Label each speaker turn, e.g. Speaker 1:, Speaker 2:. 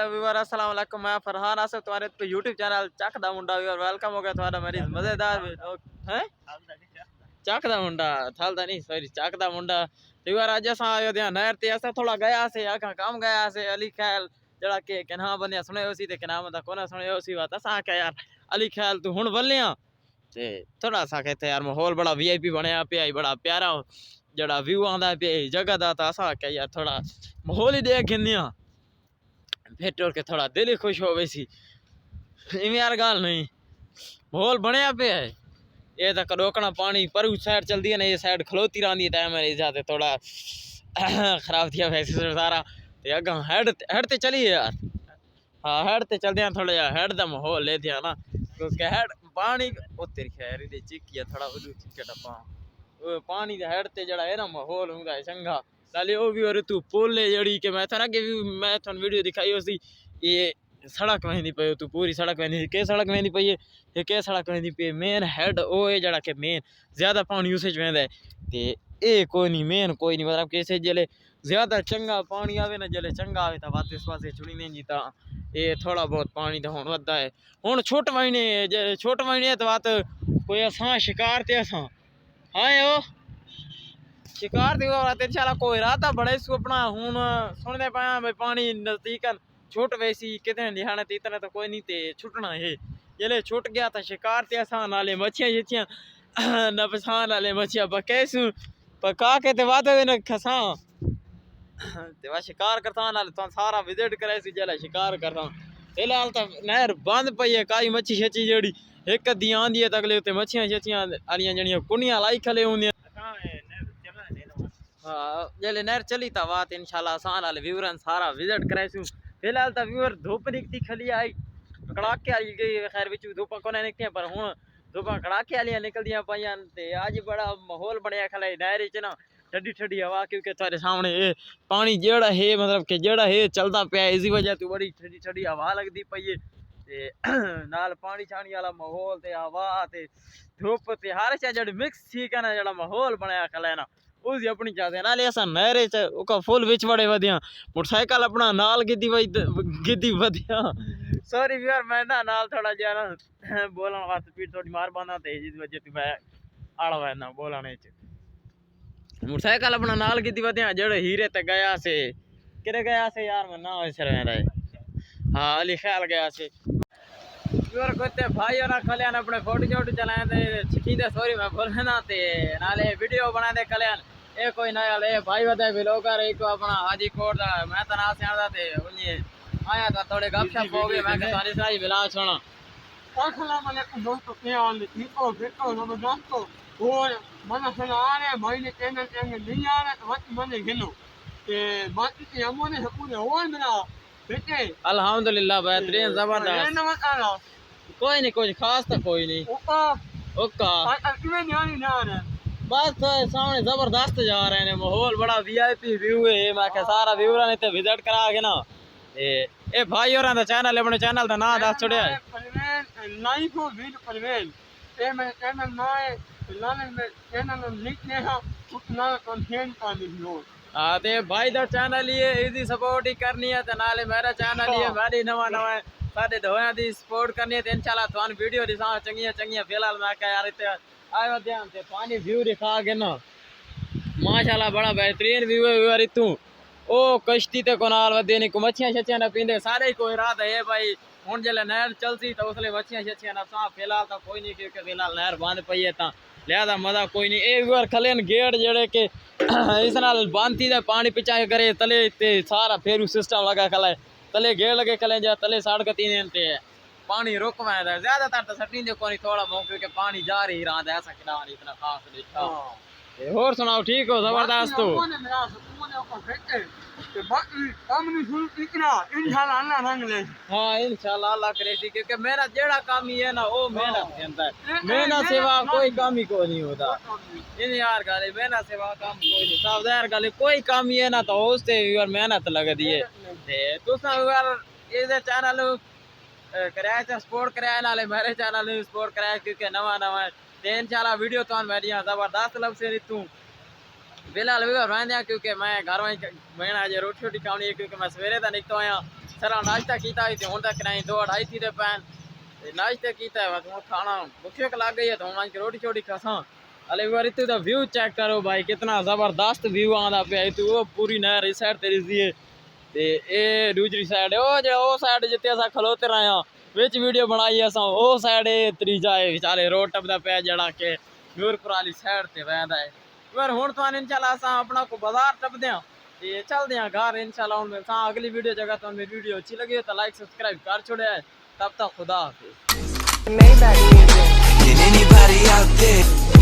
Speaker 1: Viewer अस्सलाम वालेकुम मैं फरहान आसिफ तुम्हारे पे यूट्यूब चैनल चक दा मुंडा व्यूअर वेलकम हो गया तुम्हारा मेरी मजेदार हैं चक दा मुंडा थाल दा नहीं सॉरी चक दा मुंडा व्यूअर आज असा आयो ध्यान नहर ते असा थोड़ा गया से आका काम गया से अली खैल जड़ा के कना बंदे सुने उसी ते कना बंदा कोना सुने उसी बात असा के यार अली खैल तू हुन बल्लिया ते थोड़ा सा कहते यार माहौल बड़ा वीआईपी बनया पे बड़ा प्यारा जड़ा व्यू आंदा पे जगह दा ता असा के यार थोड़ा माहौल ही देख गिनिया फिर टोर के थोड़ा दिल ही खुश हो वैसी इवें यार गाल नहीं माहौल बनया पे है ये तो रोकना पानी पर उस साइड चलती है ना ये साइड खलोती रही टाइम मेरे जाते थोड़ा खराब थी वैसे सारा ते अगा हेड ते चली यार हाँ हेड ते चलते हैं थोड़ा यार हेड का माहौल ले दिया ना क्योंकि हेड पानी ओ तेरी खैर दे चिकिया थोड़ा उदू चिक्के टपा पानी का हेड ते जड़ा है ना माहौल होंदा है चंगा नाले ओ भी और तू पोले जड़ी के मैं थारा के मैं थोन वीडियो दिखाई उसी ये सड़क वेंदी पे तू पूरी सड़क वेंदी के सड़क वेंदी पे ये के सड़क वेंदी पे मेन हेड ओ है जड़ा के मेन ज्यादा पानी यूसेज वेंदा है ते ए कोई नहीं मेन कोई नहीं मतलब कैसे जले ज्यादा चंगा पानी आवे ना जले चंगा आवे ता वापस पासे छुड़ी नहीं जीता ये थोड़ा बहुत पानी तो हुन वदा है हुन छोट महीने तो बात कोई असा शिकार ते असा हां ओ शिकार दी बात इंशाल्लाह कोई राता बड़े सुपना हुन सुनने पाया भाई पानी नजदीक छुट वैसी कितने निहाने ते इतने तो कोई नहीं ते छुटना है जले छुट गया था शिकार ते असा नाले मच्छियां जिचियां न पछान नाले मच्छियां बकेसु पका के ते वादे न खसा ते वा शिकार करता नाले तो सारा विजिट करे सी जले शिकार करता फिलहाल तो नहर बंद पई है काई मच्छी छची जड़ी एक दी आंदी है तगले ते मच्छियां छचियां आलियां जणियां कुनियां लाई खले हुंदियां हाँ जले नहर चली था बात इंशाल्लाह आसान वाले व्यूअर सारा विजिट कराइसु फिलहाल तो व्यूअर धूप निकती खली आई कड़ाके वाली गई खैर बिच धूप कोने निकती पर हुन धूप कड़ाके वाली निकलदियां पाइयां ते आज बड़ा माहौल बनया खले नहर च ना ठंडी ठंडी हवा क्योंकि थारे सामने ये पानी जेड़ा है मतलब कि जेड़ा है चलता पे इसी वजह तो बड़ी ठंडी ठंडी हवा लगती पई है ते नाल पानी छानी वाला माहौल ते हवा ते धूप ते हर चीज जड़ी मिक्स थी के ना जड़ा माहौल बनया खले ना उसी अपनी चाहते नाले असा नहरे च उका फुल विच बड़े वधिया मोटरसाइकिल अपना नाल गिद्दी वधिया सॉरी यार मैं ना नाल थोड़ा जिहा ना बोलने वास्ते स्पीड थोड़ी मार बांधा ते जिस वजह से मैं आड़ा वै ना बोलने च मोटरसाइकिल अपना नाल गिद्दी वधिया जड़े हीरे ते गया से किरे गया से यार मैं ना ऐसे रह रहे हाँ अली ख्याल गया से यार कोते भाई और कल्याण अपने फोटो चलाए थे छिकींदे सॉरी मैं बोले ना ते नाले वीडियो बना दे कल्याण ए कोई नया ले भाई वदे व्लॉगर एक अपना हाजी कोट दा मैं ता ना सियादा ते उन्नी आया था थोड़े गपशप हो गए मैं सारी सारी बिला सुना
Speaker 2: अस्सलाम वालेकुम दोस्तों क्या हाल है ठीक हो फिट हो जबरदस्त हो और मन सुना आ रहे भाई ने चैनल नहीं आ रहा तो वक्त मन गिनो ते बाकी के हमने पूरे होल बना बेटे
Speaker 1: अल्हम्दुलिल्लाह बेहतरीन जबरदस्त कोई नहीं कुछ खास तो कोई नहीं ओका बस तो सामने जबरदस्त जा रहे हैं माहौल बड़ा वीआईपी व्यू है मैं के सारा व्यूअर ने ते विजिट करा के ना ए भाई और दा चैनल अपने चैनल दा नाम दस छोड़या है
Speaker 2: Parvez life of video Parvez ए मैं चैनल ना है लाने में चैनल लिंक ने है उतना कंटेंट का वीडियो
Speaker 1: हां ते भाई दा चैनल ही इजी सपोर्ट ही करनी है ते नाले मेरा चैनल ही मेरी नवा साडे दोया दी सपोर्ट करनी है ते इंशाल्लाह थान वीडियो दिसा चंगियां फिलहाल मैं कह यार इते आयो ध्यान से पानी व्यू दिखा के ना माशाल्लाह बड़ा बेहतरीन व्यू है व्यूअर इतू ओ कश्ती ते कोनाल वदे नहीं को मच्छियां छचियां ना पींदे सारे कोई रात है भाई हुन जले नहर चलसी तो उसले मच्छियां छचियां ना सा फिलहाल तो कोई नहीं क्योंकि फिलहाल नहर बंद पई है ता लिहाजा मजा कोई नहीं ए व्यूअर खलेन गेट जेड़े के इस नाल बांधी दे पानी पिचा करे तले ते सारा फेरू सिस्टम लगा खले तले गेट लगे खले जा तले सड़क तीन ते पानी रुक में ज्यादातर तो सटी दे कोनी थोड़ा बहुत क्योंकि पानी जा रही रहा ऐसा किना इतना खास देखा और सुनाओ ठीक हो जबरदस्त हो हाँ इंशाल्लाह अल्लाह करे क्योंकि मेरा जेड़ा काम ही है ना वो मेहनत देता है मेहनत सेवा कोई काम ही को नहीं होता इन यार गाले मेहनत सेवा काम कोई नहीं साफ यार गाले कोई काम ही है ना तो उससे यार मेहनत लगती है तुसा यार ये चैनल कराया सपोर्ट कराया नाले मेरे चैनल ने सपोर्ट कराया क्योंकि नवा ते इंशाल्लाह वीडियो तो मेरिया जबरदस्त लब से तू फिलहाल भी रहने क्योंकि मैं घर में बहन आज रोटी खानी है क्योंकि मैं सवेरे तो निकलता आया सर नाश्ता किया ही हूँ तक नहीं 2-2:30 थी पैन नाश्ते किया है बस खाना भुख लग गई है तो हम रोटी छोटी खसा अले एक बार इतने व्यू चेक करो भाई कितना जबरदस्त व्यू आता पे इतनी वो पूरी नहर इस साइड तेरी दी ते ए दूसरी साइड ओ साइड जिते अस खलोते रहे हैं विच वीडियो बनाई अस ओ साइड त्रीजा है विचारे रोड टपदा पे जड़ा के नूरपुर वाली साइड ते वहदा है पर हुण तो इंशाल्लाह अस अपना को बाजार टपदे हैं ते चलते हैं घर इंशाल्लाह हुण मैं अगली वीडियो जगह तो मेरी वीडियो अच्छी लगी तो लाइक सब्सक्राइब कर छोड़े तब तक खुदा हाफिज़
Speaker 3: Maybach music. Can anybody out there